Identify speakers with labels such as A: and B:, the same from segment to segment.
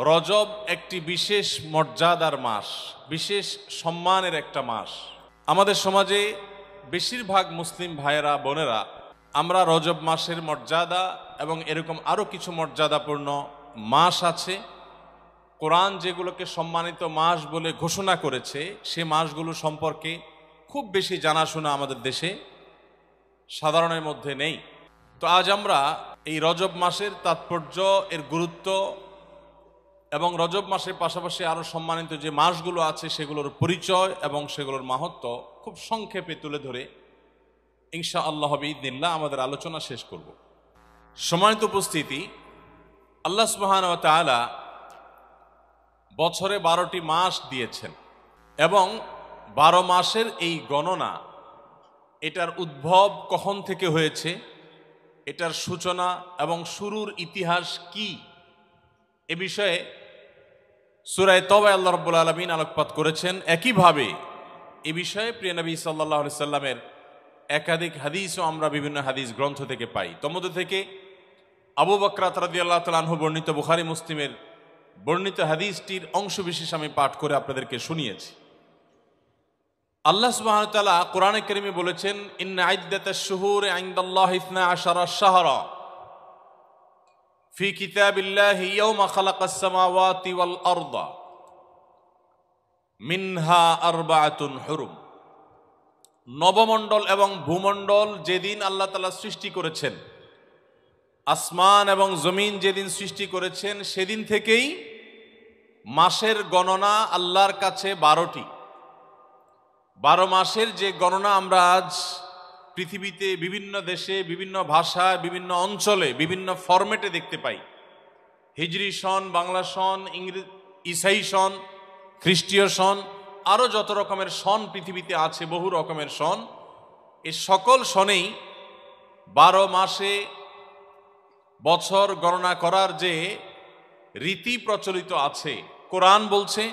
A: রজব একটি বিশেষ মর্যাদার মাস, বিশেষ সম্মানের একটা মাস। আমাদের সমাজে বেশিরভাগ মুসলিম ভাইয়েরা বোনেরা আমরা রজব মাসের মর্যাদা এবং এরকম আরও কিছু মর্যাদাপূর্ণ মাস আছে, কোরআন যেগুলোকে সম্মানিত মাস বলে ঘোষণা করেছে সে মাসগুলো সম্পর্কে খুব বেশি জানাশোনা আমাদের দেশে সাধারণের মধ্যে নেই। তো আজ আমরা এই রজব মাসের তাৎপর্য, এর গুরুত্ব এবং রজব মাসের পাশাপাশি আরও সম্মানিত যে মাসগুলো আছে সেগুলোর পরিচয় এবং সেগুলোর মাহাত্ম্য খুব সংক্ষেপে তুলে ধরে ইনশাআল্লাহ বিইذনিল্লাহ আমাদের আলোচনা শেষ করব। সম্মানিত উপস্থিতি, আল্লাহ সুবহানাহু ওয়া তাআলা বছরে 12টি মাস দিয়েছেন এবং 12 মাসের এই গণনা, এটার উদ্ভব কখন থেকে হয়েছে, এটার সূচনা এবং শুরুর ইতিহাস কি, এ বিষয়ে সূরা তাওবায় আল্লাহ রাব্বুল আলামিন আলোকপাত করেছেন। একইভাবে এ বিষয়ে প্রিয় নবী সাল্লাল্লাহু আলাইহি সাল্লামের একাধিক হাদিসও আমরা বিভিন্ন হাদিস গ্রন্থ থেকে পাই। তন্মধ্যে থেকে আবু বকর রাদিয়াল্লাহু তাআলা আনহু বর্ণিত বুখারী মুসলিমের বর্ণিত হাদিসটির অংশবিশেষ আমি পাঠ করে আপনাদেরকে শুনিয়েছি। আল্লাহ সুবহানাহু ওয়া তাআলা কোরআনে কারীমে বলেছেন, ইন্না ইদ্দাতাশ শুহুরি ইনদাল্লাহি 12 শাহরা ফি কিতাবিল্লাহি ইয়াওমা খালাকাস সামাওয়াতি ওয়াল আরদা মিনহা আরবাআতুন হুরুম। নবমণ্ডল এবং ভূমণ্ডল যেদিন আল্লাহ তাআলা সৃষ্টি করেছেন, আসমান এবং জমিন যেদিন সৃষ্টি করেছেন, সেদিন থেকেই মাসের গণনা আল্লাহর কাছে 12টি। 12 মাসের যে গণনা আমরা আজ পৃথিবীতে বিভিন্ন দেশে, বিভিন্ন ভাষায়, বিভিন্ন অঞ্চলে, বিভিন্ন ফরম্যাটে দেখতে পাই, হিজরি সন, বাংলা সন, ঈসাই সন, খ্রিস্টীয় সন, আরও যত রকমের সন পৃথিবীতে আছে, বহু রকমের সন, এই সকল সনেই 12 মাসে বছর গণনা করার যে রীতি প্রচলিত আছে, কোরআন বলছে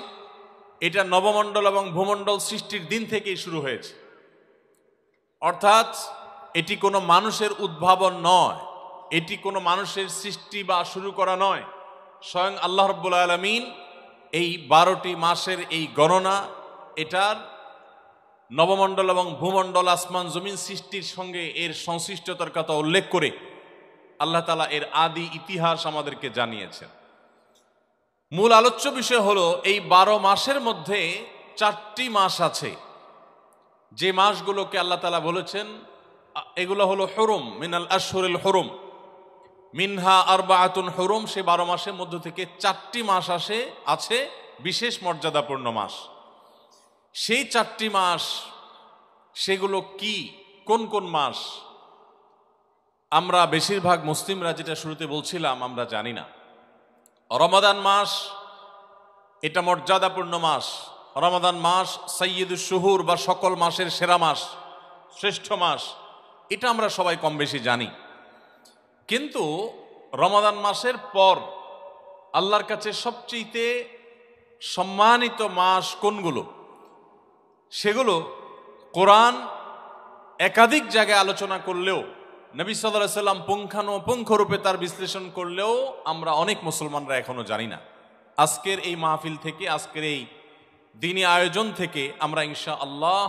A: এটা নবমণ্ডল এবং ভূমণ্ডল সৃষ্টির দিন থেকেই শুরু হয়েছে। অর্থাৎ এটি কোনো মানুষের উদ্ভাবন নয়, এটি কোনো মানুষের সৃষ্টি বা শুরু করা নয়। স্বয়ং আল্লাহ রাব্বুল আলামিন এই 12টি মাসের এই গণনা, এটার নবমণ্ডল এবং ভূমণ্ডল, আসমান জমিন সৃষ্টির সঙ্গে এর সংশ্লিষ্টতার কথা উল্লেখ করে আল্লাহ তাআলা এর আদি ইতিহাস আমাদেরকে জানিয়েছেন। মূল আলোচ্য বিষয় হলো এই 12 মাসের মধ্যে 4টি মাস আছে যে মাসগুলোকে আল্লাহ তাআলা বলেছেন এগুলো হলো হুরুম, মিনাল আশহুরিল হুরুম, মিনহা আরবাআতুন হুরুম। সে 12 মাসের মধ্য থেকে 4টি মাস আছে বিশেষ মর্যাদাপূর্ণ মাস। সেই 4টি মাস সেগুলো কি, কোন কোন মাস, আমরা বেশিরভাগ মুসলিমরা, যেটা শুরুতে বলছিলাম, আমরা জানি না। রমাদান মাস এটা মর্যাদাপূর্ণ মাস। রমাদান মাস সাইয়্যিদুশ শুহুর বা সকল মাসের সেরা মাস, শ্রেষ্ঠ মাস, এটা আমরা সবাই কম বেশি জানি। কিন্তু রমাদান মাসের পর আল্লাহর কাছে সবচেয়ে সম্মানিত মাস কোনগুলো, সেগুলো কোরআন একাধিক জায়গায় আলোচনা করলেও, নবী সাল্লাল্লাহু আলাইহি সাল্লাম পুঙ্খানুপুঙ্খরূপে তার বিশ্লেষণ করলেও আমরা অনেক মুসলমানরা এখনো জানি না। আজকের এই মাহফিল থেকে, আজকের এই দিনী আয়োজন থেকে আমরা ইনশাআল্লাহ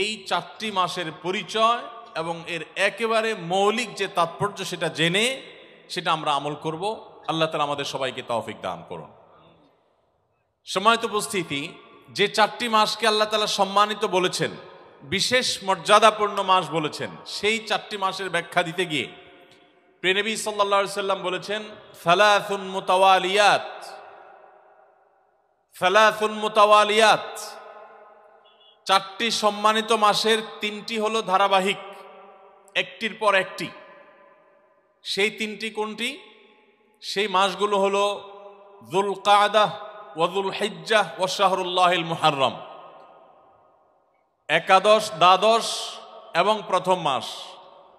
A: এই 4টি মাসের পরিচয় এবং এর একেবারে মৌলিক যে তাৎপর্য সেটা জেনে সেটা আমরা আমল করব। আল্লাহ তাআলা আমাদের সবাইকে তৌফিক দান করুন। সম্মানিত উপস্থিতি, যে 4টি মাসকে আল্লাহ তাআলা সম্মানিত বলেছেন, বিশেষ মর্যাদাপূর্ণ মাস বলেছেন, সেই 4টি মাসের ব্যাখ্যা দিতে গিয়ে প্রিয় নবী সাল্লাল্লাহু আলাইহি সাল্লাম বলেছেন, সালাসুন মুতাওয়ালিয়াত, সালাসুন মুতাওয়ালিয়াত। 4টি সম্মানিত মাসের 3টি হলো ধারাবাহিক, একটির পর একটি। সেই 3টি কোনটি? সেই মাসগুলো হলো যুলকাআদা ওয়া যুলহিজ্জাহ ওয়া শাহরুল্লাহিল মুহাররম। একাদশ, দ্বাদশ এবং প্রথম মাস,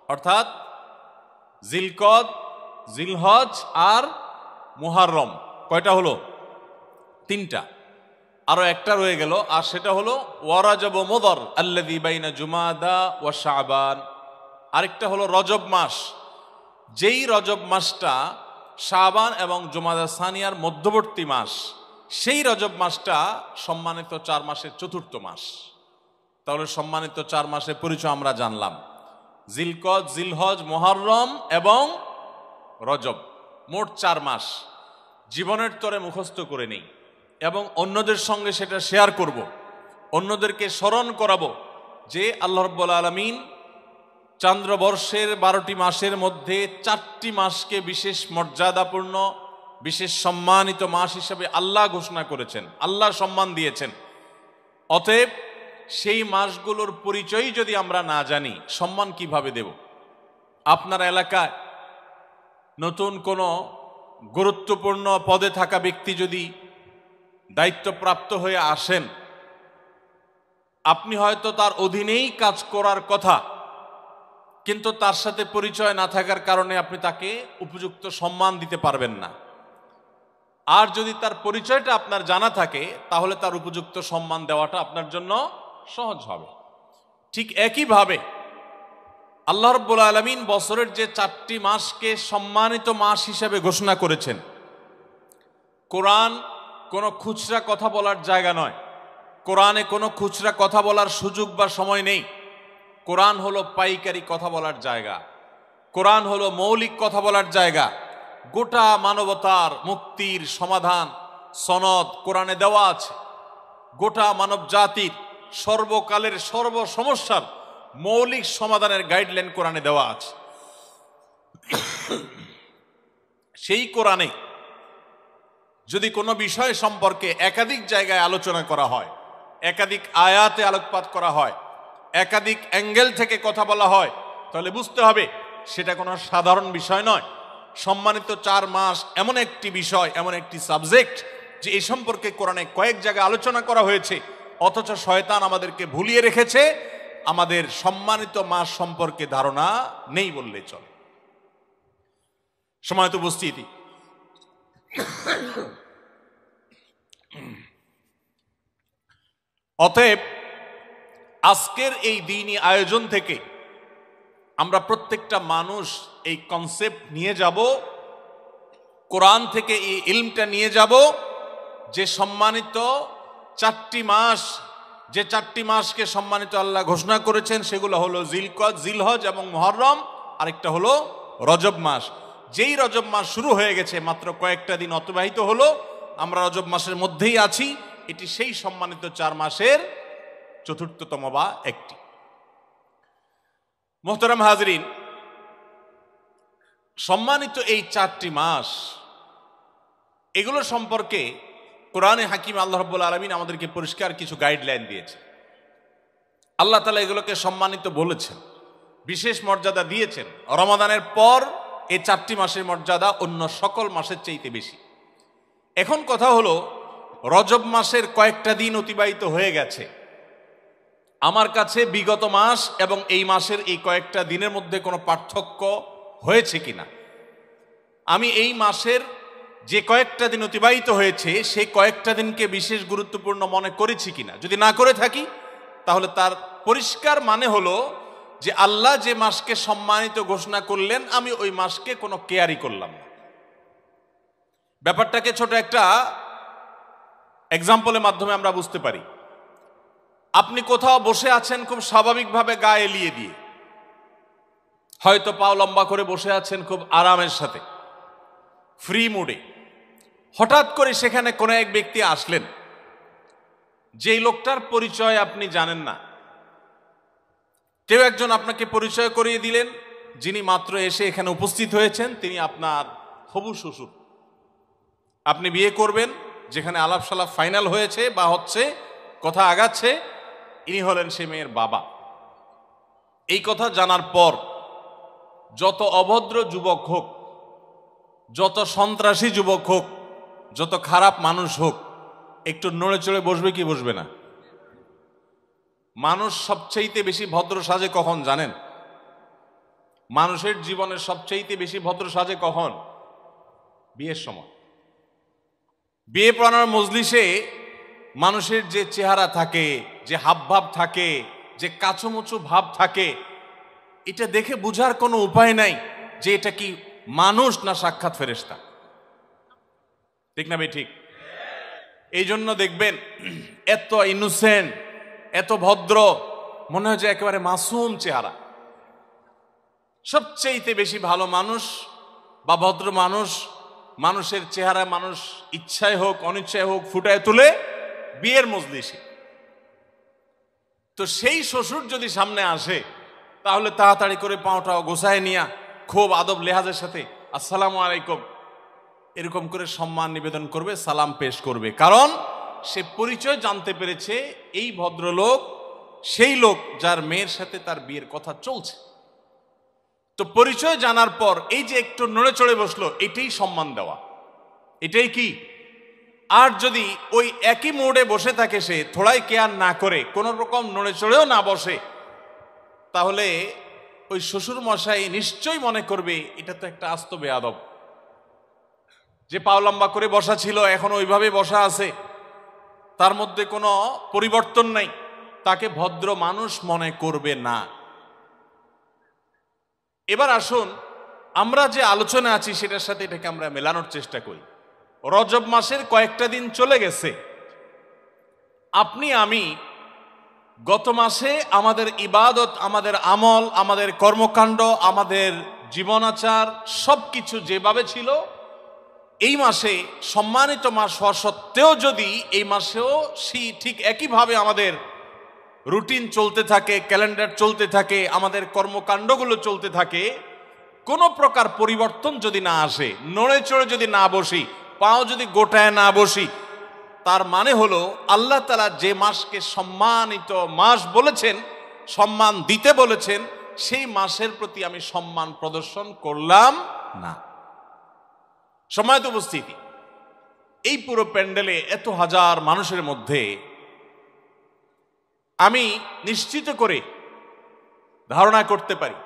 A: অর্থাৎ জিলকদ, জিলহজ আর মুহাররম। কয়টা হলো? 3টা। আরো একটা রয়ে গেল, আর সেটা হলো ওয়ারাজব ও মুদর আল্লাযী বাইনা জুমাদা ওয়া শাবান। আরেকটা হলো রজব মাস, যেই রজব মাসটা শাবান এবং জুমাদা সানিয়ার মধ্যবর্তী মাস, সেই রজব মাসটা সম্মানিত 4 মাসের চতুর্থ মাস। তাহলে সম্মানিত 4 মাসের পরিচয় আমরা জানলাম, জিলকদ, জিলহজ, মুহররম এবং রজব, মোট 4 মাস। জীবনের তরে মুখস্থ করে নেই এবং অন্যদের সঙ্গে সেটা শেয়ার করব, অন্যদেরকে স্মরণ করাবো যে আল্লাহ রাব্বুল আলামিন চন্দ্রবর্ষের 12টি মাসের মধ্যে 4টি মাসকে বিশেষ মর্যাদাপূর্ণ, বিশেষ সম্মানিত মাস হিসেবে আল্লাহ ঘোষণা করেছেন, আল্লাহ সম্মান দিয়েছেন। অতএব সেই মাসগুলোর পরিচয় যদি আমরা না জানি, সম্মান কিভাবে দেব? আপনার এলাকায় নতুন কোনো গুরুত্বপূর্ণ পদে থাকা ব্যক্তি যদি দায়িত্বপ্রাপ্ত হয়ে আসেন, আপনি হয়তো তার অধীনেই কাজ করার কথা, কিন্তু তার সাথে পরিচয় না থাকার কারণে আপনি তাকে উপযুক্ত সম্মান দিতে পারবেন না। আর যদি তার পরিচয়টা আপনার জানা থাকে, তাহলে তার উপযুক্ত সম্মান দেওয়াটা আপনার জন্য সহজ হবে। ঠিক একইভাবে আল্লাহ রাব্বুল আলামিন বছরের যে 4টি মাসকে সম্মানিত মাস হিসেবে ঘোষণা করেছেন, কোরআন কোনো খুচরা কথা বলার জায়গা নয়, কোরআনে কোনো খুচরা কথা বলার সুযোগ বা সময় নেই। কোরআন হলো পাইকারি কথা বলার জায়গা, কোরআন হলো মৌলিক কথা বলার জায়গা। গোটা মানবতার মুক্তির সমাধান সনদ কোরআনে দেওয়া আছে। গোটা মানব জাতির সর্বকালের সর্বসমস্যার মৌলিক সমাধানের গাইডলাইন কোরআনে দেওয়া আছে। সেই কোরআনে যদি কোনো বিষয় সম্পর্কে একাধিক জায়গায় আলোচনা করা হয়, একাধিক আয়াতে আলোকপাত করা হয়, একাধিক অ্যাঙ্গেল থেকে কথা বলা হয়, তাহলে বুঝতে হবে সেটা কোনো সাধারণ বিষয় নয়। সম্মানিত 4 মাস এমন একটি বিষয়, এমন একটি সাবজেক্ট যে এই সম্পর্কে কোরআনে কয়েক জায়গায় আলোচনা করা হয়েছে, অথচ শয়তান আমাদেরকে ভুলিয়ে রেখেছে। আমাদের সম্মানিত মাস সম্পর্কে ধারণা নেই বললে চলে। সম্মানিত উপস্থিতি, অতএব আজকের এই দিনই আয়োজন থেকে আমরা প্রত্যেকটা মানুষ এই কনসেপ্ট নিয়ে যাব, কোরআন থেকে এই ইলমটা নিয়ে যাব যে সম্মানিত 4টি মাস, যে 4টি মাসকে সম্মানিত আল্লাহ ঘোষণা করেছেন সেগুলো হলো জিলকদ, জিলহজ এবং মুহররম, আরেকটা হলো রজব মাস। যেই রজব মাস শুরু হয়ে গেছে, মাত্র কয়েকটা দিন অতিবাহিত হলো, আমরা রজব মাসের মধ্যেই আছি। এটি সেই সম্মানিত 4 মাসের চতুর্থতম বা একটি। মোহতারাম হাজরিন, সম্মানিত এই 4টি মাস, এগুলো সম্পর্কে কোরআনে হাকিম আল্লাহ রাব্বুল আলামিন আমাদেরকে পরিষ্কার কিছু গাইডলাইন দিয়েছে। আল্লাহ তাআলা এগুলোকে সম্মানিত বলেছেন, বিশেষ মর্যাদা দিয়েছেন। রমাদানের পর এই 4টি মাসের মর্যাদা অন্য সকল মাসের চাইতে বেশি। এখন কথা হলো, রজব মাসের কয়েকটা দিন অতিবাহিত হয়ে গেছে। আমার কাছে বিগত মাস এবং এই মাসের এই কয়েকটা দিনের মধ্যে কোনো পার্থক্য হয়েছে কিনা, আমি এই মাসের যে কয়েকটা দিন অতিবাহিত হয়েছে সেই কয়েকটা দিনকে বিশেষ গুরুত্বপূর্ণ মনে করেছি কিনা, যদি না করে থাকি তাহলে তার পরিষ্কার মানে হলো যে আল্লাহ যে মাসকে সম্মানিত ঘোষণা করলেন, আমি ওই মাসকে কোনো কেয়ারই করলাম না। ব্যাপারটাকে ছোট একটা এক্সাম্পলের মাধ্যমে আমরা বুঝতে পারি। আপনি কোথাও বসে আছেন খুব স্বাভাবিকভাবে গা এলিয়ে দিয়ে, হয়তো পাও লম্বা করে বসে আছেন খুব আরামের সাথে, ফ্রি মুডে। হঠাৎ করে সেখানে কোনো এক ব্যক্তি আসলেন, যেই লোকটার পরিচয় আপনি জানেন না। কেউ একজন আপনাকে পরিচয় করিয়ে দিলেন, যিনি মাত্র এসে এখানে উপস্থিত হয়েছেন তিনি আপনার হবু শ্বশুর। আপনি বিয়ে করবেন, যেখানে আলাপ সালাপ ফাইনাল হয়েছে বা হচ্ছে, কথা আগাচ্ছে, ইনি হলেন সে মেয়ের বাবা। এই কথা জানার পর যত অভদ্র যুবক হোক, যত সন্ত্রাসী যুবক হোক, যত খারাপ মানুষ হোক, একটু নড়ে চড়ে বসবে কি বসবে না? মানুষ সবচাইতে বেশি ভদ্র সাজে কখন জানেন? মানুষের জীবনের সবচাইতে বেশি ভদ্র সাজে কখন? বিয়ের সময়। বিয়ে পড়ানোর মজলিসে মানুষের যে চেহারা থাকে, যে হাবভাব থাকে, যে কাচুমুচু ভাব থাকে, এটা দেখে বোঝার কোনো উপায় নাই যে এটা কি মানুষ না সাক্ষাৎ ফেরেশতা। ঠিক না ভাই? ঠিক। এই জন্য দেখবেন এত ইনোসেন্ট, এত ভদ্র, মনে হয় যে একেবারে মাসুম চেহারা। সবচেয়ে বেশি ভালো মানুষ বা ভদ্র মানুষ, মানুষের চেহারা মানুষ ইচ্ছায় হোক অনিচ্ছায় হোক ফুটায় তুলে বিয়ের মজলিসে। তো সেই শ্বশুর যদি সামনে আসে, তাহলে তাড়াতাড়ি করে পাওটা গোছায় নিয়া খুব আদব লেহাজের সাথে আসসালামু আলাইকুম এরকম করে সম্মান নিবেদন করবে, সালাম পেশ করবে। কারণ সে পরিচয় জানতে পেরেছে এই ভদ্রলোক সেই লোক যার মেয়ের সাথে তার বিয়ের কথা চলছে। তো পরিচয় জানার পর এই যে একটু নড়ে চড়ে বসলো, এটাই সম্মান দেওয়া, এটাই কি। আর যদি ওই একই মোড়ে বসে থাকে, সে থোড়াই কেয়ার না করে কোন রকম নড়ে চড়েও না বসে, তাহলে ওই শ্বশুর মশাই নিশ্চয়ই মনে করবে এটা তো একটা আস্ত বেয়াদব, যে পাও লম্বা করে বসা ছিল এখন ওইভাবে বসা আছে, তার মধ্যে কোনো পরিবর্তন নাই, তাকে ভদ্র মানুষ মনে করবে না। এবার আসুন আমরা যে আলোচনা আছি সেটার সাথে এটাকে আমরা মেলানোর চেষ্টা করি। রজব মাসের কয়েকটা দিন চলে গেছে। আপনি আমি গত মাসে আমাদের ইবাদত, আমাদের আমল, আমাদের কর্মকাণ্ড, আমাদের জীবনাচার সবকিছু যেভাবে ছিল, এই মাসে সম্মানিত মাস হওয়া সত্ত্বেও যদি এই মাসেও ঠিক একইভাবে আমাদের রুটিন চলতে থাকে, ক্যালেন্ডার চলতে থাকে, আমাদের কর্মকাণ্ডগুলো চলতে থাকে, কোনো প্রকার পরিবর্তন যদি না আসে, নড়ে চড়ে যদি না বসি, পাও যদি গোটায় না বসি, তার মানে হলো আল্লাহ তাআলা যে মাসকে সম্মানিত মাস বলেছেন, সম্মান দিতে বলেছেন, সেই মাসের প্রতি আমি সম্মান প্রদর্শন করলাম না। সম্মানিত উপস্থিতি, এই পুরো প্যান্ডেলে এত হাজার মানুষের মধ্যে আমি নিশ্চিত করে ধারণা করতে পারি,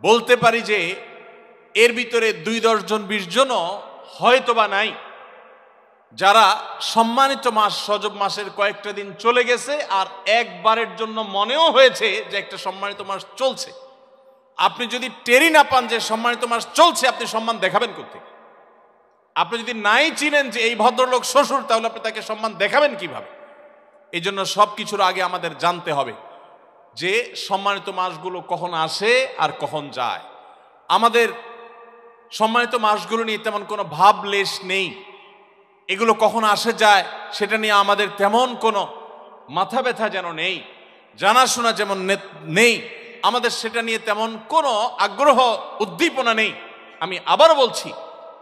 A: বলতে পারি যে এর ভিতরে 2-10 জন 20 জনও হয়তোবা নাই যারা সম্মানিত মাস রজব মাসের কয়েকটা দিন চলে গেছে আর একবারের জন্য মনেও হয়েছে যে একটা সম্মানিত মাস চলছে। আপনি যদি টেরি না পান যে সম্মানিত মাস চলছে, আপনি সম্মান দেখাবেন কোত্থেকে? আপনি যদি নাই চিনেন যে এই ভদ্রলোক শ্বশুর, তাহলে আপনি তাকে সম্মান দেখাবেন কিভাবে? এই জন্য সবকিছুর আগে আমাদের জানতে হবে যে সম্মানিত মাসগুলো কখন আসে আর কখন যায়। আমাদের সম্মানিত মাসগুলো নিয়ে তেমন কোনো ভাবলেশ নেই। এগুলো কখন আসে যায় সেটা নিয়ে আমাদের তেমন কোনো মাথা ব্যথা যেন নেই, জানাশোনা যেমন নেই, আমাদের সেটা নিয়ে তেমন কোনো আগ্রহ উদ্দীপনা নেই। আমি আবার বলছি,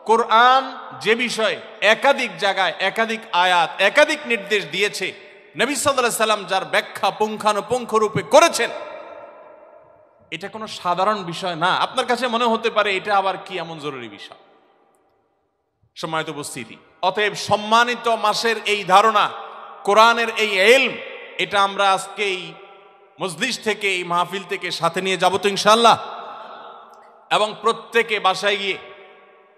A: কোরআন যে বিষয়ে একাধিক জায়গায় একাধিক আয়াত একাধিক নির্দেশ দিয়েছে, নবী সাল্লাল্লাহু আলাইহি সাল্লাম যার ব্যাখ্যা পুঙ্খানুপুঙ্খ রূপে করেছেন, এটা কোনো সাধারণ বিষয় না। আপনার কাছে মনে হতে পারে এটা আবার কি এমন জরুরি বিষয়। সম্মানিত উপস্থিতি, অতএব সম্মানিত মাসের এই ধারণা, কোরআনের এই ইলম, এটা আমরা আজকে এই মজলিস থেকে, এই মাহফিল থেকে সাথে নিয়ে যাব তো ইনশাআল্লাহ। এবং প্রত্যেকে বাসায় গিয়ে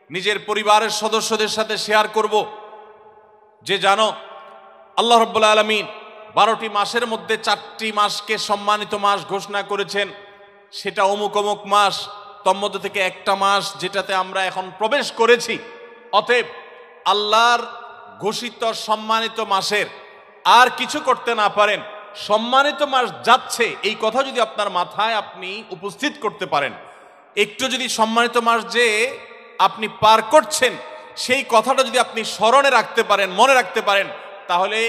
A: নিজের পরিবারের সদস্যদের সাথে শেয়ার করব যে জানো আল্লাহ রাব্বুল আলামিন 12টি মাসের মধ্যে 4টি মাসকে সম্মানিত মাস ঘোষণা করেছেন, সেটা অমুক অমুক মাস, তন্মধ্য থেকে একটা মাস যেটাতে আমরা এখন প্রবেশ করেছি। অতএব আল্লাহর ঘোষিত সম্মানিত মাসের আর কিছু করতে না পারেন, সম্মানিত মাস যাচ্ছে এই কথা যদি আপনার মাথায় আপনি উপস্থিত করতে পারেন, একটু যদি সম্মানিত মাস যে আপনি পার করছেন সেই কথাটা যদি আপনি স্মরণে রাখতে পারেন, মনে রাখতে পারেন, তাহলে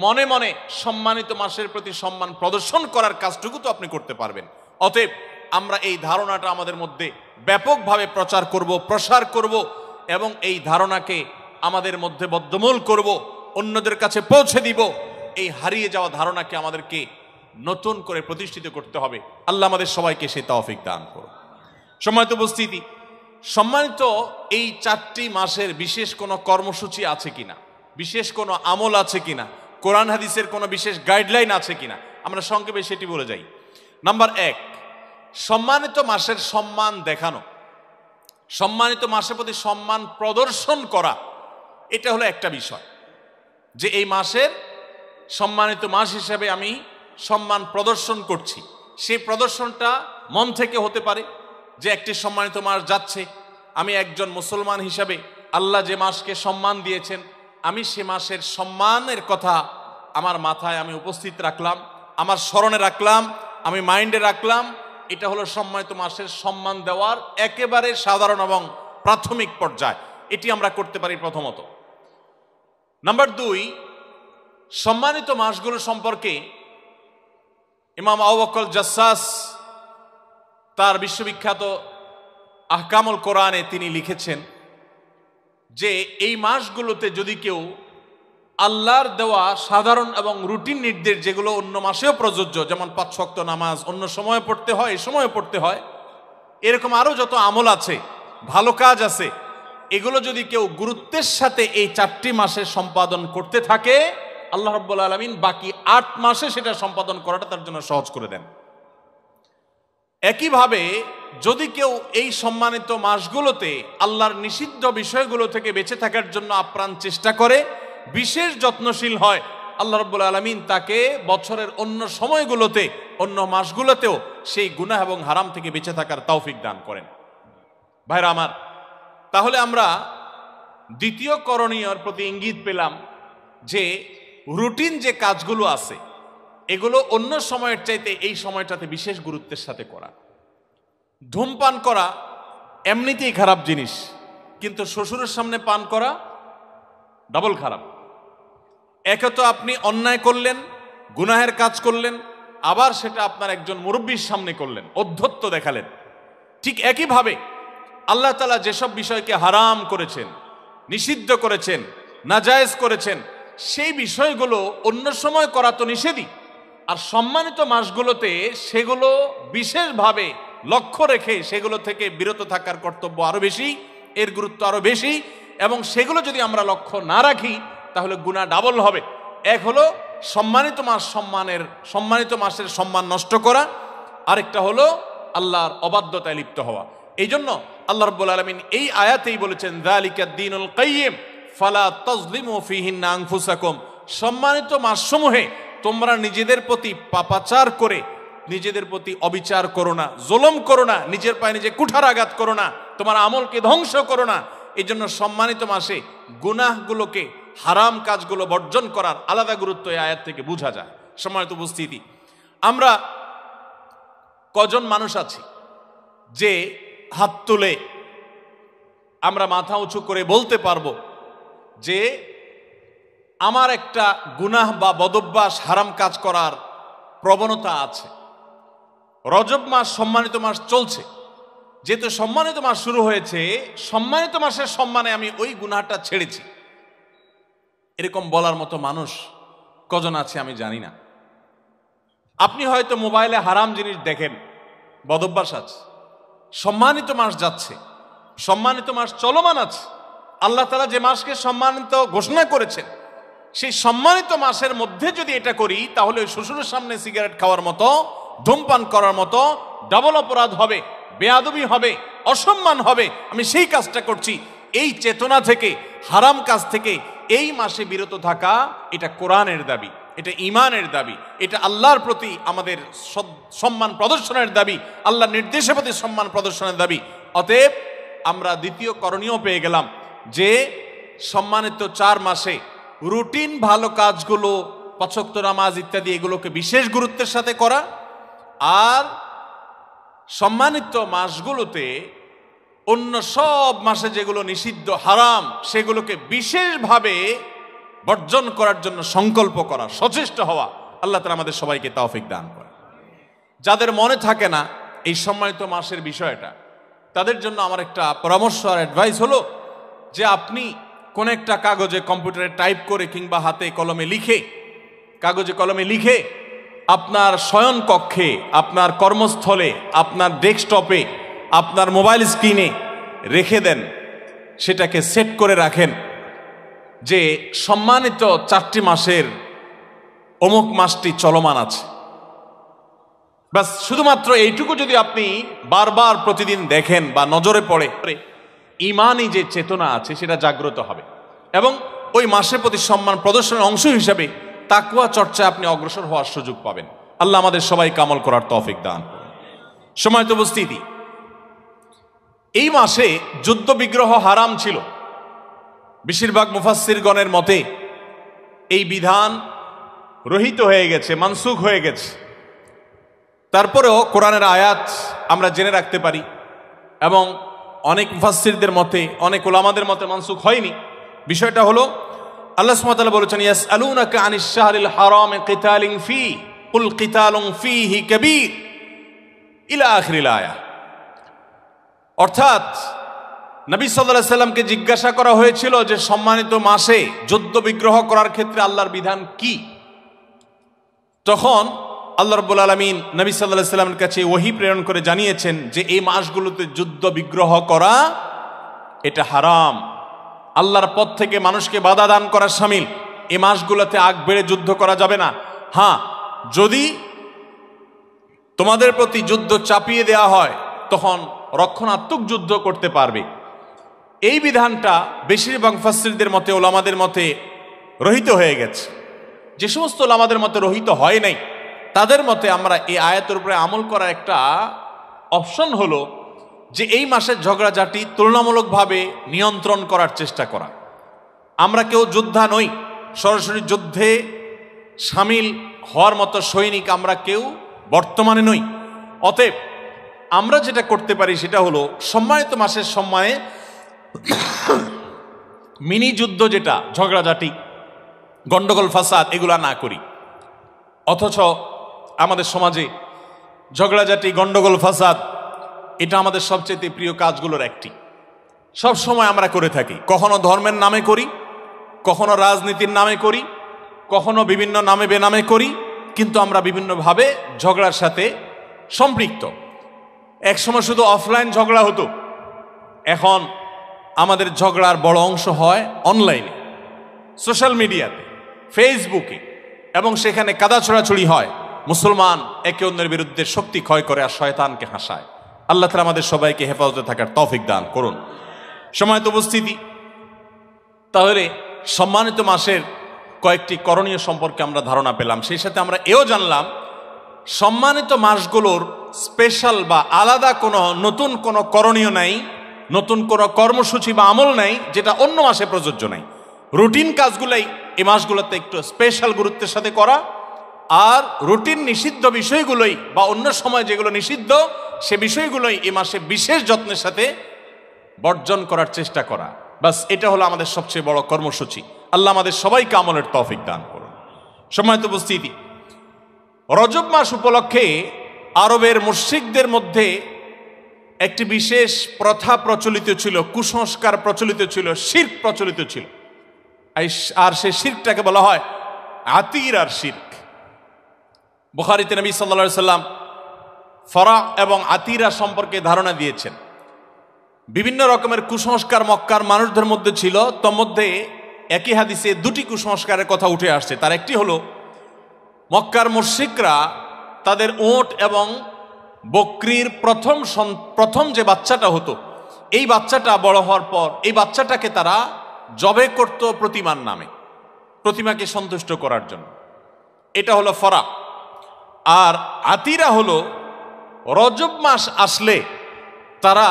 A: মনে মনে সম্মানিত মাসের প্রতি সম্মান প্রদর্শন করার কাজটুকু তো আপনি করতে পারবেন। অতএব আমরা এই ধারণাটা আমাদের মধ্যে ব্যাপকভাবে প্রচার করব, প্রসার করব এবং এই ধারণাকে আমাদের মধ্যে বদ্ধমূল করব, অন্যদের কাছে পৌঁছে দিব। এই হারিয়ে যাওয়া ধারণাকে আমাদেরকে নতুন করে প্রতিষ্ঠিত করতে হবে। আল্লাহ আমাদের সবাইকে সেই তৌফিক দান করুন। সম্মানিত উপস্থিতি, সম্মানিত এই 4টি মাসের বিশেষ কোনো কর্মসূচি আছে কিনা, বিশেষ কোনো আমল আছে কিনা, কোরআন হাদিসের কোনো বিশেষ গাইডলাইন আছে কিনা, আমরা সংক্ষেপে সেটি বলে যাই। নাম্বার 1, সম্মানিত মাসের সম্মান দেখানো, সম্মানিত মাসের প্রতি সম্মান প্রদর্শন করা, এটা হলো একটা বিষয় যে এই মাসের সম্মানিত মাস হিসেবে আমি সম্মান প্রদর্শন করছি। সেই প্রদর্শনটা মন থেকে হতে পারে যে একটি সম্মানিত মাস যাচ্ছে, আমি একজন মুসলমান হিসাবে আল্লাহ যে মাসকে সম্মান দিয়েছেন, আমি সে মাসের সম্মানের কথা আমার মাথায় আমি উপস্থিত রাখলাম, আমার স্মরণে রাখলাম, আমি মাইন্ডে রাখলাম। এটা হলো সম্মানিত মাসের সম্মান দেওয়ার একেবারে সাধারণ এবং প্রাথমিক পর্যায়। এটি আমরা করতে পারি প্রথমত। নাম্বার 2, সম্মানিত মাসগুলো সম্পর্কে ইমাম আবু বকর জাসসাস তার বিশ্ববিখ্যাত আহকামুল কোরআনে তিনি লিখেছেন যে এই মাসগুলোতে যদি কেউ আল্লাহর দেওয়া সাধারণ এবং রুটিন নির্দেশ, যেগুলো অন্য মাসেও প্রযোজ্য, যেমন 5 ওয়াক্ত নামাজ অন্য সময়ে পড়তে হয়, এই সময়ে পড়তে হয়, এরকম আরো যত আমল আছে, ভালো কাজ আছে, এগুলো যদি কেউ গুরুত্বের সাথে এই 4টি মাসে সম্পাদন করতে থাকে, আল্লাহ রাব্বুল আলামিন বাকি 8 মাসে সেটা সম্পাদন করাটা তার জন্য সহজ করে দেন। একইভাবে যদি কেউ এই সম্মানিত মাসগুলোতে আল্লাহর নিষিদ্ধ বিষয়গুলো থেকে বেঁচে থাকার জন্য আপ্রাণ চেষ্টা করে, বিশেষ যত্নশীল হয়, আল্লাহ রাব্বুল আলামিন তাকে বছরের অন্য সময়গুলোতে, অন্য মাসগুলোতেও সেই গুনাহ এবং হারাম থেকে বেঁচে থাকার তৌফিক দান করেন। ভাইরা আমার, তাহলে আমরা দ্বিতীয় করণীয়র প্রতি ইঙ্গিত পেলাম যে রুটিন যে কাজগুলো আছে এগুলো অন্য সময়ের চাইতে এই সময়টাতে বিশেষ গুরুত্বের সাথে করা। ধূমপান করা এমনিতেই খারাপ জিনিস, কিন্তু শ্বশুরের সামনে পান করা ডাবল খারাপ। একে তো আপনি অন্যায় করলেন, গুনাহের কাজ করলেন, আবার সেটা আপনার একজন মুরব্বীর সামনে করলেন, অধ্যত্ব দেখালেন। ঠিক একইভাবে আল্লাহ তাআলা যেসব বিষয়কে হারাম করেছেন, নিষিদ্ধ করেছেন, নাজায়েজ করেছেন, সেই বিষয়গুলো অন্য সময় করা তো নিষেধই, আর সম্মানিত মাসগুলোতে সেগুলো বিশেষভাবে লক্ষ্য রেখে সেগুলো থেকে বিরত থাকার কর্তব্য আরো বেশি, এর গুরুত্ব আরো বেশি। এবং সেগুলো যদি আমরা লক্ষ্য না রাখি তাহলে গুনাহ ডাবল হবে। এক হলো সম্মানিত মাসের সম্মান নষ্ট করা, আরেকটা হলো আল্লাহর অবাধ্যতায় লিপ্ত হওয়া। এই জন্য আল্লাহ রাব্বুল আলামিন এই আয়াতেই বলেছেন, যালিকাদ দীনুল কাইয়্যিম ফালা তাজলিমু ফীহিন্না আনফুসাকুম। সম্মানিত মাসসমূহে তোমরা নিজেদের প্রতি পাপাচার করে নিজেদের প্রতি অবিচার করো না, জুলুম করো না, নিজের পায়ে নিজে কুঠারাঘাত করো না, তোমার আমলকে ধ্বংস করো না। এই জন্য সম্মানিত মাসে গুনাহগুলোকে, হারাম কাজগুলো বর্জন করার আলাদা গুরুত্ব এই আয়াত থেকে বোঝা যায়। সম্মানিত উপস্থিতি, আমরা কজন মানুষ আছি যে হাত তুলে আমরা মাথা উঁচু করে বলতে পারবো যে আমার একটা গুনাহ বা বদভ্যাস, হারাম কাজ করার প্রবণতা আছে? রজব মাস সম্মানিত মাস চলছে, যেহেতু সম্মানিত মাস শুরু হয়েছে, সম্মানিত মাসের সম্মানে আমি ওই গুনাহটা ছেড়েছি, এরকম বলার মতো মানুষ কজন আছে আমি জানি না। আপনি হয়তো মোবাইলে হারাম জিনিস দেখেন, বদভ্যাস আছে, সম্মানিত মাস যাচ্ছে, সম্মানিত মাস চলমান আছে। আল্লাহ তাআলা যে মাসকে সম্মানিত ঘোষণা করেছেন, সেই সম্মানিত মাসের মধ্যে যদি এটা করি তাহলে ওই শ্বশুরের সামনে সিগারেট খাওয়ার মতো, ধূমপান করার মতো ডাবল অপরাধ হবে, বেয়াদবি হবে, অসম্মান হবে। আমি সেই কাজটা করছি। এই চেতনা থেকে, হারাম কাজ থেকে এই মাসে বিরত থাকা, এটা কোরআনের দাবি, এটা ঈমানের দাবি, এটা আল্লাহর প্রতি আমাদের সম্মান প্রদর্শনের দাবি, আল্লাহর নির্দেশের প্রতি সম্মান প্রদর্শনের দাবি। অতএব আমরা দ্বিতীয় করণীয় পেয়ে গেলাম যে সম্মানিত 4 মাসে রুটিন ভালো কাজগুলো, 5 ওয়াক্ত নামাজ ইত্যাদি, এগুলোকে বিশেষ গুরুত্বের সাথে করা, আর সম্মানিত মাসগুলোতে অন্য সব মাসে যেগুলো নিষিদ্ধ, হারাম, সেগুলোকে বিশেষভাবে বর্জন করার জন্য সংকল্প করা, সচেষ্ট হওয়া। আল্লাহ তাআলা আমাদের সবাইকে তৌফিক দান করে। যাদের মনে থাকে না এই সম্মানিত মাসের বিষয়টা, তাদের জন্য আমার একটা পরামর্শ আর অ্যাডভাইস হলো যে আপনি কোন একটা কাগজে, কম্পিউটারে টাইপ করে কিংবা হাতে কলমে লিখে, কাগজে কলমে লিখে আপনার শয়ন কক্ষে, আপনার কর্মস্থলে, আপনার ডেস্কটপে, আপনার মোবাইল স্ক্রিনে রেখে দেন। সেটাকে সেট করে রাখেন যে সম্মানিত 4টি মাসের অমুক মাসটি চলমান আছে। বাস শুধুমাত্র এইটুকু যদি আপনি বারবার প্রতিদিন দেখেন বা নজরে পড়ে, ঈমানি যে চেতনা আছে সেটা জাগ্রত হবে এবং ওই মাসের প্রতি সম্মান প্রদর্শনের অংশ হিসাবে তাকওয়া চর্চায় আপনি অগ্রসর হওয়ার সুযোগ পাবেন। আল্লাহ আমাদের সবাইকে আমল করার তৌফিক দান করুন। সম্মানিত উপস্থিতি, এই মাসে যুদ্ধ বিগ্রহ হারাম ছিল, বেশিরভাগ মুফাসসিরগণের মতে এই বিধান রহিত হয়ে গেছে, মানসুখ হয়ে গেছে। তারপরেও কোরআনের আয়াত আমরা জেনে রাখতে পারি, এবং অনেক মুফাসসিরদের মতে, অনেক উলামাদের মতে মানসুখ হয়নি। বিষয়টা হলো আল্লাহ সুবহানাহু ওয়া তাআলা বলেছেন, ইয়াসআলুনাকা আনিশ শাহরিল হারাম কিতালিন ফি কুল কিতালুন ফীহি কাবীর ইলা আখিরিল আয়াহ। অর্থাৎ নবী সাল্লাল্লাহু আলাইহি সাল্লামকে জিজ্ঞাসা করা হয়েছিল যে সম্মানিত মাসে যুদ্ধ বিগ্রহ করার ক্ষেত্রে আল্লাহর বিধান কি। তখন আল্লাহ রাব্বুল আলামিন নবী সাল্লাল্লাহু আলাইহি সাল্লামের কাছে ওহী প্রেরণ করে জানিয়েছেন যে এই মাসগুলোতে যুদ্ধ বিগ্রহ করা এটা হারাম, আল্লাহর পথ থেকে মানুষকে বাধা দান করা শামিল। এই মাসগুলোতে আগ বেড়ে যুদ্ধ করা যাবে না। হ্যাঁ, যদি তোমাদের প্রতি যুদ্ধ চাপিয়ে দেওয়া হয় তখন রক্ষণাত্মক যুদ্ধ করতে পারবে। এই বিধানটা বেশিরভাগ মুফাসসিরদের মতে, ওলামাদের মতে রহিত হয়ে গেছে। যে সমস্ত ওলামাদের মতে রহিত হয় নাই, তাদের মতে আমরা এই আয়াতের উপরে আমল করার একটা অপশন হলো যে এই মাসের ঝগড়াঝাটি তুলনামূলকভাবে নিয়ন্ত্রণ করার চেষ্টা করা। আমরা কেউ যোদ্ধা নই, সরাসরি যুদ্ধে সামিল হওয়ার মতো সৈনিক আমরা কেউ বর্তমানে নই। অতএব আমরা যেটা করতে পারি সেটা হলো সম্মানিত মাসের সম্মানে মিনি যুদ্ধ, যেটা ঝগড়াঝাটি, গন্ডগোল, ফাসাদ, এগুলা না করি। অথচ আমাদের সমাজে ঝগড়াঝাটি, গন্ডগোল, ফাসাদ এটা আমাদের সবচেয়ে প্রিয় কাজগুলোর একটি। সব সময় আমরা করে থাকি, কখনো ধর্মের নামে করি, কখনো রাজনীতির নামে করি, কখনো বিভিন্ন নামে বেনামে করি, কিন্তু আমরা বিভিন্নভাবে ঝগড়ার সাথে সম্পৃক্ত। একসময় শুধু অফলাইন ঝগড়া হতো, এখন আমাদের ঝগড়ার বড় অংশ হয় অনলাইনে, সোশ্যাল মিডিয়াতে, ফেসবুকে, এবং সেখানে কাদা ছোড়াছুড়ি হয়। মুসলমান একে অন্যের বিরুদ্ধে শক্তি ক্ষয় করে আর শয়তানকে হাসায়। আল্লাহ তাআলা আমাদের সবাইকে হেফাজতে থাকার তৌফিক দান করুন। সময়ত উপস্থিতি, তাহলে সম্মানিত মাসের কয়েকটি করণীয় সম্পর্কে আমরা ধারণা পেলাম। সেই সাথে আমরা এও জানলাম সম্মানিত মাসগুলোর স্পেশাল বা আলাদা কোনো নতুন কোনো করণীয় নাই, নতুন কোনো কর্মসূচি বা আমল নাই যেটা অন্য মাসে প্রযোজ্য নাই। রুটিন কাজগুলাই এই মাসগুলোতে একটু স্পেশাল গুরুত্বের সাথে করা, আর রুটিন নিষিদ্ধ বিষয়গুলোই বা অন্য সময় যেগুলো নিষিদ্ধ সে বিষয়গুলোই এই মাসে বিশেষ যত্নের সাথে বর্জন করার চেষ্টা করা। বাস, এটা হলো আমাদের সবচেয়ে বড় কর্মসূচি। আল্লাহ আমাদের সবাইকে আমলের তৌফিক দান করুন। সম্মানিত উপস্থিতি, রজব মাস উপলক্ষে আরবের মুশরিকদের মধ্যে একটি বিশেষ প্রথা প্রচলিত ছিল, কুসংস্কার প্রচলিত ছিল, শিরক প্রচলিত ছিল। আর সেই শিরকটাকে বলা হয় আতিরার শিরক। বুখারীতে নবী সাল্লাল্লাহু আলাইহি সাল্লাম ফরা এবং আতিরা সম্পর্কে ধারণা দিয়েছেন। বিভিন্ন রকমের কুসংস্কার মক্কার মানুষদের মধ্যে ছিল, তোর মধ্যে একই হাদিসে দুটি কুসংস্কারের কথা উঠে আসছে। তার একটি হলো মক্কার মুশরিকরা তাদের ওট এবং বকরির প্রথম যে বাচ্চাটা হতো, এই বাচ্চাটা বড় হওয়ার পর এই বাচ্চাটাকে তারা জবে করত প্রতিমার নামে, প্রতিমাকে সন্তুষ্ট করার জন্য। এটা হলো ফরা। আর আতিরা হলো রজব মাস আসলে তারা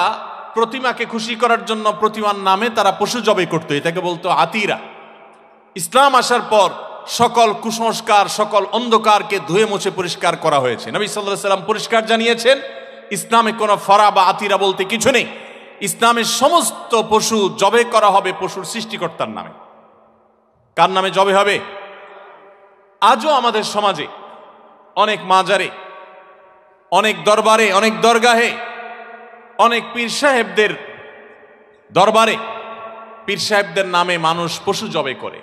A: প্রতিমাকে খুশি করার জন্য প্রতিমার নামে তারা পশু জবাই করতো, এটাকে বলতো আতিরা। ইসলাম আসার পর সকল কুসংস্কার, সকল অন্ধকারকে ধুয়ে মুছে পরিষ্কার করা হয়েছে। নবী সাল্লাল্লাহু আলাইহি সাল্লাম পরিষ্কার জানিয়েছেন ইসলামে কোনো ফরা বা আতিরা বলতে কিছু নেই। ইসলামের সমস্ত পশু জবে করা হবে পশুর সৃষ্টিকর্তার নামে। কার নামে জবে হবে? আজও আমাদের সমাজে অনেক মাজারে, অনেক দরবারে, অনেক দরগাহে, অনেক পীর সাহেবদের দরবারে পীর সাহেবদের নামে মানুষ পশু জবে করে,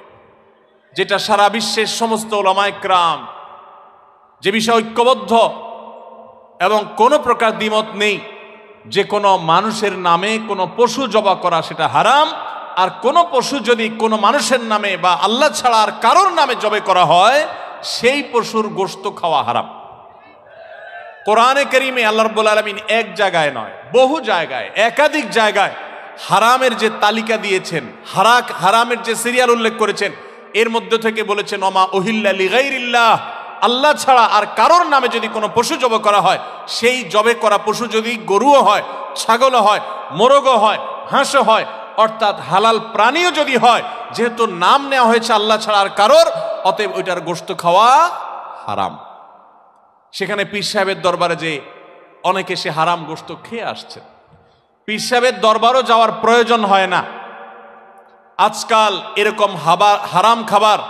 A: যেটা সারা বিশ্বের সমস্ত উলামায়ে কেরাম যে বিষয়ে ঐক্যবদ্ধ এবং কোনো প্রকার দ্বিমত নেই যে কোনো মানুষের নামে কোনো পশু জবা করা সেটা হারাম। আর কোনো পশু যদি কোনো মানুষের নামে বা আল্লাহ ছাড়া আর কারোর নামে জবে করা হয় সেই পশুর গোশত খাওয়া হারাম। কোরআনে কারীমে আল্লাহ রাব্বুল আলামিন এক জায়গায় নয়, বহু জায়গায়, একাধিক জায়গায় হারামের যে তালিকা দিয়েছেন, হারামের যে সিরিয়াল উল্লেখ করেছেন, এর মধ্যে থেকে বলেছেন ওমা উহিল্লা লিগাইরিল্লাহ, আল্লাহ ছাড়া আর কারোর নামে যদি কোনো পশু জবে করা হয়, সেই জবে করা পশু যদি গরুও হয়, ছাগলও হয়, মোরগও হয়, হাঁসও হয়, অর্থাৎ হালাল প্রাণীও যদি হয়, যেহেতু নাম নেওয়া হয়েছে আল্লাহ ছাড়া আর কারোর, অতএব ওইটার গোশত খাওয়া হারাম। সেখানে পীর সাহেবের দরবারে যে অনেকে সে হারাম গোশত খেয়ে আসছে, পীর সাহেবের দরবারও যাওয়ার প্রয়োজন হয় না। আজকাল এরকম হারাম খাবার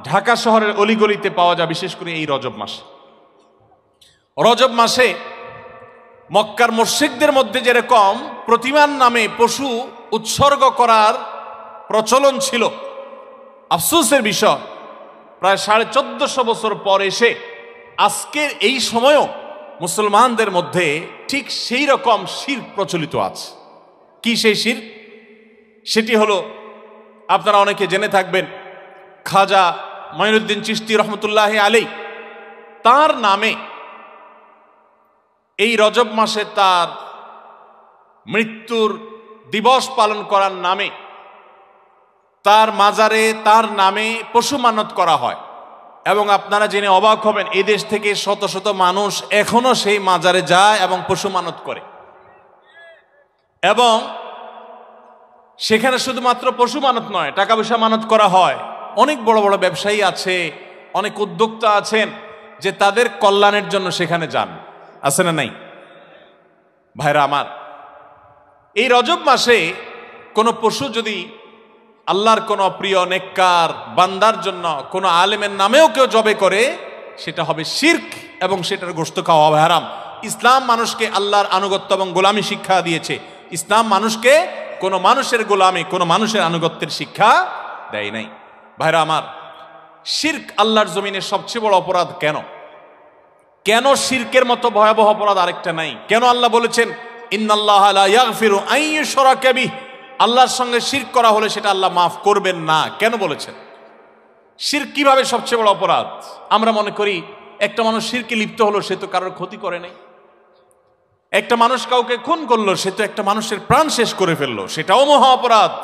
A: ঢাকা শহরের অলিগলিতে পাওয়া যায়, বিশেষ করে এই রজব মাসে। রজব মাসে মক্কার মুশরিকদের মধ্যে যেরকম প্রতিমার নামে পশু উৎসর্গ করার প্রচলন ছিল, আফসোসের বিষয় প্রায় 1450 বছর পর এসে আজকের এই সময়ও মুসলমানদের মধ্যে ঠিক সেই রকম শিরক প্রচলিত আছে। কি সেই শিরক? সেটি হলো, আপনারা অনেকে জেনে থাকবেন, খাজা মঈনুদ্দিন চিশতি রহমতুল্লাহ আলাইহি তার নামে এই রজব মাসে তার মৃত্যুর দিবস পালন করার নামে তার মাজারে তার নামে পশু মানত করা হয়। এবং আপনারা জেনে অবাক হবেন, এই দেশ থেকে শত শত মানুষ এখনো সেই মাজারে যায় এবং পশু মানত করে। এবং সেখানে শুধুমাত্র পশু মানত নয়, টাকা পয়সা মানত করা হয়। অনেক বড় বড় ব্যবসায়ী আছে, অনেক উদ্যোক্তা আছেন যে তাদের কল্যাণের জন্য সেখানে যান, আছে না নাই? ভাইরা আমার, এই রজব মাসে কোনো পশু যদি আল্লাহর কোনো প্রিয় নেককার বান্দার জন্য কোনো আলেমের নামেও কেউ জবে করে, সেটা হবে শিরক এবং সেটার গোশত খাওয়া হবে হারাম। ইসলাম মানুষকে আল্লাহর আনুগত্য এবং গোলামি শিক্ষা দিয়েছে। ইসলাম মানুষকে কোনো মানুষের গোলামি, কোনো মানুষের আনুগত্যের শিক্ষা দেয় নাই। ভাইরা আমার, শিরক আল্লাহর জমিনের সবচেয়ে বড় অপরাধ। কেন কেন শিরকের মতো ভয়াবহ অপরাধ আরেকটা নাই? কেন আল্লাহ বলেছেন ইন্নাল্লাহা লা ইয়াগফিরু আন ইউশরাকা বিহি, আল্লাহর সঙ্গে শিরক করা হলে সেটা আল্লাহ মাফ করবেন না? কেন বলেছেন? শিরক কিভাবে সবচেয়ে বড় অপরাধ? আমরা মনে করি একটা মানুষ শিরকে লিপ্ত হলো, সে তো কারোর ক্ষতি করে নাই। একটা মানুষ কাউকে খুন করলো, সে তো একটা মানুষের প্রাণ শেষ করে ফেললো, সেটাও মহা অপরাধ।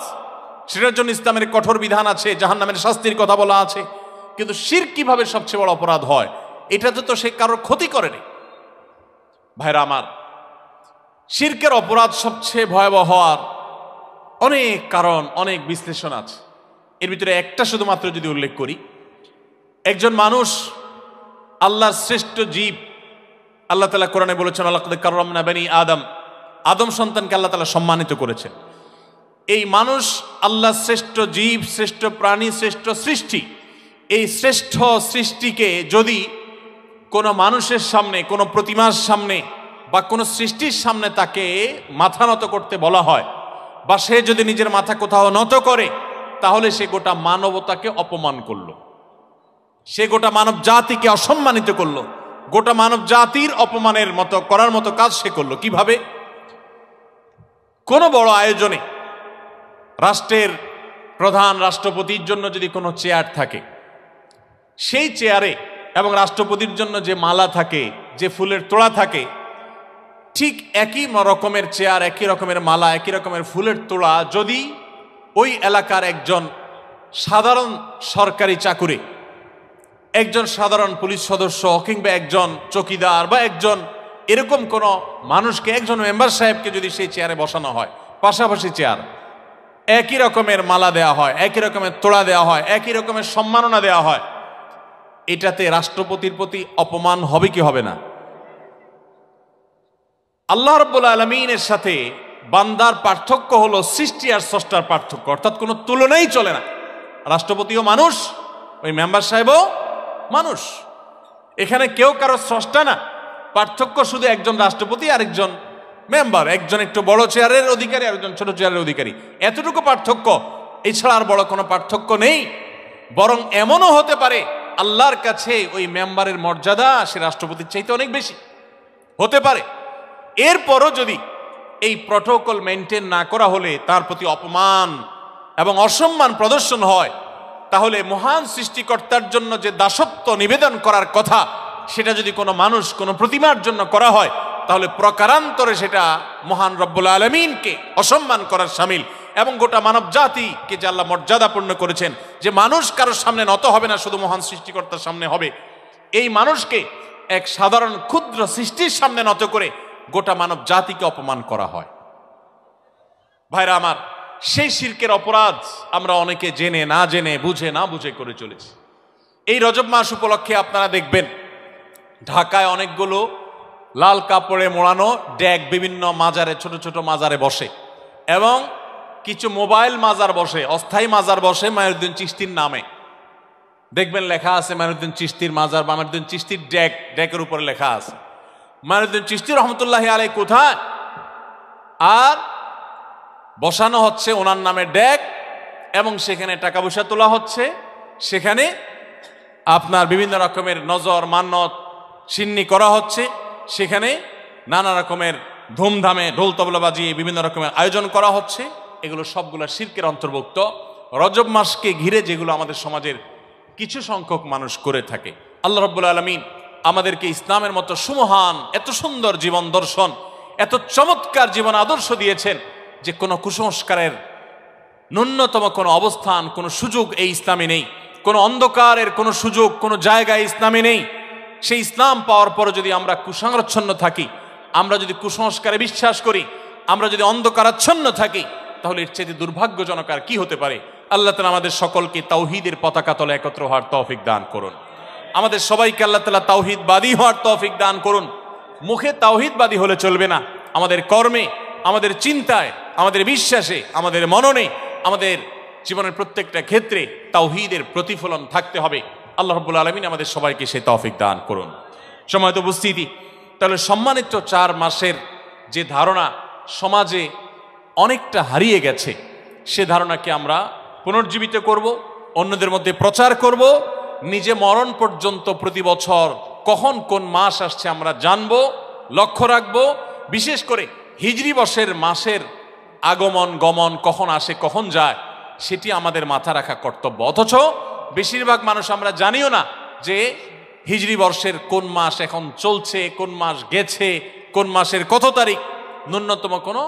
A: সেটার জন্য ইসলামের কঠোর বিধান আছে, জাহান্নামের শাস্তির কথা বলা আছে। কিন্তু শিরক কিভাবে সবচেয়ে বড় অপরাধ হয়? এটা তো সে কারোর ক্ষতি করেনি। ভাইরা আমার, শিরকের অপরাধ সবচেয়ে ভয়াবহ হওয়ার অনেক কারণ, অনেক বিশ্লেষণ আছে। এর ভিতরে একটা শুধুমাত্র যদি উল্লেখ করি, একজন মানুষ আল্লাহর শ্রেষ্ঠ জীব, আল্লাহ তাআলা কোরআনে বলেছেন ওয়ালাকাদ কাররামনা বানি আদম, আদম সন্তানকে আল্লাহ তাআলা সম্মানিত করেছেন। এই মানুষ আল্লাহর শ্রেষ্ঠ জীব, শ্রেষ্ঠ প্রাণী, শ্রেষ্ঠ সৃষ্টি। এই শ্রেষ্ঠ সৃষ্টিকে যদি কোনো মানুষের সামনে, কোনো প্রতিমার সামনে বা কোনো সৃষ্টির সামনে তাকে মাথা নত করতে বলা হয়, বা সে যদি নিজের মাথা কোথাও নত করে, তাহলে সে গোটা মানবতাকে অপমান করলো, সে গোটা মানব জাতিকে অসম্মানিত করলো, গোটা মানব জাতির অপমানের মতো করার মতো কাজ সে করলো। কিভাবে? কোনো বড় আয়োজনে রাষ্ট্রের প্রধান রাষ্ট্রপতির জন্য যদি কোনো চেয়ার থাকে, সেই চেয়ারে এবং রাষ্ট্রপতির জন্য যে মালা থাকে, যে ফুলের তোড়া থাকে, ঠিক একই রকমের চেয়ার, একই রকমের মালা, একই রকমের ফুলের তোড়া যদি ওই এলাকার একজন সাধারণ সরকারি চাকুরে, একজন সাধারণ পুলিশ সদস্য কিংবা একজন চৌকিদার বা একজন এরকম কোনো মানুষকে, একজন মেম্বার সাহেবকে যদি সেই চেয়ারে বসানো হয়, পাশাপাশি চেয়ার, একই রকমের মালা দেওয়া হয়, একই রকমের তোড়া দেওয়া হয়, একই রকমের সম্মাননা দেওয়া হয়, এটাতে রাষ্ট্রপতির প্রতি অপমান হবে কি হবে না? আল্লাহ রাব্বুল আলামিনের সাথে বান্দার পার্থক্য হলো সৃষ্টি আর স্রষ্টার পার্থক্য, অর্থাৎ কোনো তুলনাই চলে না। রাষ্ট্রপতিও মানুষ, ওই মেম্বার সাহেবও মানুষ। এখানে কেউ কারো স্রষ্টা না, পার্থক্য শুধু একজন রাষ্ট্রপতি আর একজন মেম্বার, একজন একটু বড় চেয়ারের অধিকারী আর একজন ছোট চেয়ারের অধিকারী, এতটুকু পার্থক্য। এছাড়া আর বড় কোনো পার্থক্য নেই। বরং এমনও হতে পারে আল্লাহর কাছে ওই মেম্বারের মর্যাদা সে রাষ্ট্রপতির চাইতে অনেক বেশি হতে পারে। এরপরও যদি এই প্রটোকল মেনটেন না করা হলে তার প্রতি অপমান এবং অসম্মান প্রদর্শন হয়, তাহলে মহান সৃষ্টিকর্তার জন্য যে দাসত্ব নিবেদন করার কথা, সেটা যদি কোনো মানুষ কোনো প্রতিমার জন্য করা হয়, তাহলে প্রকারান্তরে সেটা মহান রব্বুল আলামিনকে অসম্মান করার শামিল। এবং গোটা মানব জাতিকে যে আল্লাহ মর্যাদাপূর্ণ করেছেন, যে মানুষ কারোর সামনে নত হবে না, শুধু মহান সৃষ্টিকর্তার সামনে হবে, এই মানুষকে এক সাধারণ ক্ষুদ্র সৃষ্টির সামনে নত করে গোটা মানব জাতিকে অপমান করা হয়। ভাইরা আমার, সেই শিরকের অপরাধ আমরা অনেকে জেনে না জেনে, বুঝে না বুঝে করে চলেছি। এই রজব মাস উপলক্ষে আপনারা দেখবেন ঢাকায় অনেকগুলো লাল কাপড়ে মোড়ানো ড্যাগ বিভিন্ন মাজারে, ছোট ছোট মাজারে বসে, এবং কিছু মোবাইল মাজার বসে, অস্থায়ী মাজার বসে মাইনুদ্দিন চিশতির নামে। দেখবেন লেখা আছে মাইনুদ্দিন চিশতির মাজার বা মাইনুদ্দিন চিশতির ড্যাগের উপরে লেখা আছে মাইনুদ্দিন চিশতি রহমতুল্লাহি আলাইহি কোথায়, আর বসানো হচ্ছে ওনার নামে ড্যাগ, এবং সেখানে টাকা পয়সা তোলা হচ্ছে, সেখানে আপনার বিভিন্ন রকমের নজর মান্নত সিন্নি করা হচ্ছে, সেখানে নানা রকমের ধুমধামে ঢোল তবলা বাজিয়ে বিভিন্ন রকমের আয়োজন করা হচ্ছে। এগুলো সবগুলো শিরকের অন্তর্ভুক্ত। রজব মাসকে ঘিরে যেগুলো আমাদের সমাজের কিছু সংখ্যক মানুষ করে থাকে। আল্লাহ রাব্বুল আলামিন আমাদেরকে ইসলামের মতো সুমহান, এত সুন্দর জীবন দর্শন, এত চমৎকার জীবন আদর্শ দিয়েছেন যে কোনো কুসংস্কারের ন্যূনতম কোনো অবস্থান, কোনো সুযোগ এই ইসলামে নেই। কোনো অন্ধকারের কোনো সুযোগ কোনো জায়গায় ইসলামে নেই। সেই ইসলাম পাওয়ার পরে যদি আমরা কুসংরচ্ছন্ন থাকি, আমরা যদি কুসংস্কারে বিশ্বাস করি, আমরা যদি অন্ধকারাচ্ছন্ন থাকি, তাহলে এর চেয়ে দুর্ভাগ্যজনক আর কি হতে পারে। আল্লাহ তাআলা আমাদের সকলকে তাওহীদের পতাকা তলে একত্র হওয়ার তৌফিক দান করুন। আমাদের সবাইকে আল্লাহ তাআলা তাওহীদবাদী হওয়ার তৌফিক দান করুন। মুখে তাওহীদবাদী হলে চলবে না, আমাদের কর্মে, আমাদের চিন্তায়, আমাদের বিশ্বাসে, আমাদের মননে, আমাদের জীবনের প্রত্যেকটা ক্ষেত্রে তাওহীদের প্রতিফলন থাকতে হবে। আল্লাহ রাব্বুল আলামিন আমাদের সবাইকে সেই তৌফিক দান করুন। সম্মানিত উপস্থিতি, তাহলে সম্মানিত 4 মাসের যে ধারণা সমাজে অনেকটা হারিয়ে গেছে, সে ধারণাকে আমরা পুনর্জীবিত করব, অন্যদের মধ্যে প্রচার করব। নিজে মরণ পর্যন্ত প্রতি বছর কখন কোন মাস আসছে আমরা জানব, লক্ষ্য রাখব। বিশেষ করে হিজরি বর্ষের মাসের আগমন গমন কখন আসে কখন যায় সেটি আমাদের মাথা রাখা কর্তব্য। অথচ বেশিরভাগ মানুষ আমরা জানিও না যে হিজরি বর্ষের কোন মাস এখন চলছে, কোন মাস গেছে, কোন মাসের কত তারিখ, ন্যূনতম কোনো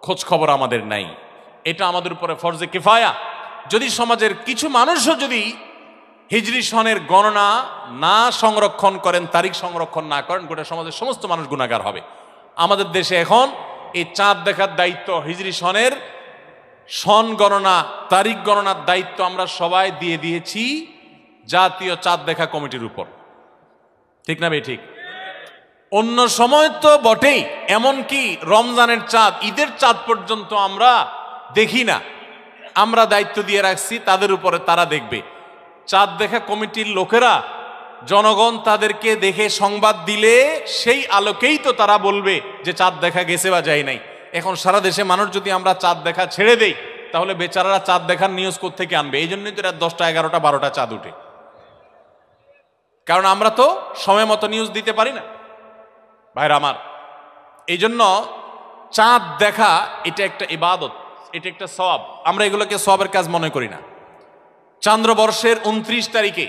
A: খোঁজ খবর আমাদের নাই। এটা আমাদের উপরে ফরজে কিফায়া। যদি সমাজের কিছু মানুষও যদি হিজরি সনের গণনা না সংরক্ষণ করেন, তারিখ সংরক্ষণ না করেন, গোটা সমাজের সমস্ত মানুষ গুনাহগার হবে। আমাদের দেশে এখন এই চাঁদ দেখার দায়িত্ব, হিজরি সনের সন গণনা, তারিখ গণনার দায়িত্ব আমরা সবাই দিয়ে দিয়েছি জাতীয় চাঁদ দেখা কমিটির উপর। ঠিক না ভাই? ঠিক। অন্য সময় তো বটেই, এমনকি রমজানের চাঁদ, ঈদের চাঁদ পর্যন্ত আমরা দেখি না, আমরা দায়িত্ব দিয়ে রাখছি তাদের উপরে, তারা দেখবে। চাঁদ দেখা কমিটির লোকেরা, জনগণ তাদেরকে দেখে সংবাদ দিলে সেই আলোকেই তো তারা বলবে যে চাঁদ দেখা গেছে বা যায় নাই। এখন সারা দেশে মানুষ যদি আমরা চাঁদ দেখা ছেড়ে দেই, তাহলে বেচারারা চাঁদ দেখার নিউজ কোত্থেকে আনবে? এই জন্যই তো রাত 10টা 11টা 12টা চাঁদ উঠে, কারণ আমরা তো সময় মতো নিউজ দিতে পারি না। ভাইরা আমার, এই জন্য চাঁদ দেখা এটা একটা ইবাদত, এটা একটা সওয়াব। আমরা এগুলোকে সওয়াবের কাজ মনে করি না। চান্দ্রবর্ষের 29 তারিখে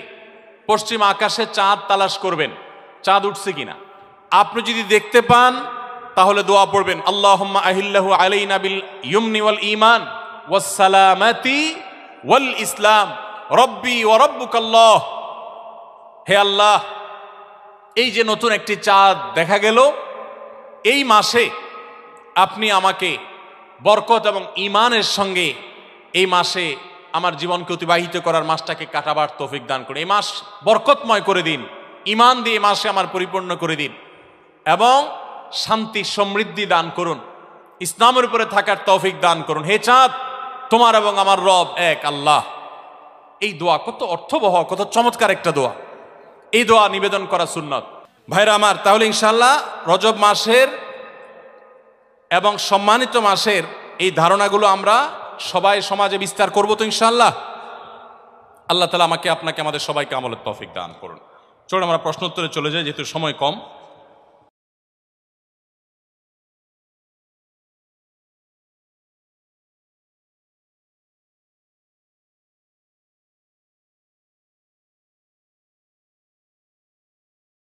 A: পশ্চিম আকাশে চাঁদ তালাশ করবেন, চাঁদ উঠছে কিনা। আপনি যদি দেখতে পান তাহলে দোয়া পড়বেন, আল্লাহুম্মা আহিল্লাহু আলাইনা বিল ইয়ুমনি ওয়াল ঈমান ওয়াস সালামাতি ওয়াল ইসলাম রব্বি ওয়া রাব্বুকাল্লাহ। হে আল্লাহ, এই যে নতুন একটি চাঁদ দেখা গেল, এই মাসে আপনি আমাকে বরকত এবং ঈমানের সঙ্গে এই মাসে আমার জীবনকে অতিবাহিত করার, মাসটাকে কাটাবার তৌফিক দান করুন। এই মাস বরকতময় করে দিন, ঈমান দিয়ে এই মাসে আমার পরিপূর্ণ করে দিন, এবং শান্তি সমৃদ্ধি দান করুন, ইসলামের উপরে থাকার তৌফিক দান করুন। হে চাঁদ, তোমার এবং আমার রব এক আল্লাহ। এই দোয়া কত অর্থবহ, কত চমৎকার একটা দোয়া। এই দোয়া নিবেদন করা সুন্নত। ভাইরা আমার, তাহলে ইনশাআল্লাহ রজব মাসের এবং সম্মানিত মাসের এই ধারণাগুলো আমরা সবাই সমাজে বিস্তার করব তো ইনশাআল্লাহ। আল্লাহ তাআলা আমাকে, আপনাকে, আমাদের সবাইকে আমলের তৌফিক দান করুন। চলুন আমরা প্রশ্ন উত্তরে চলে যাই, যেহেতু সময় কম।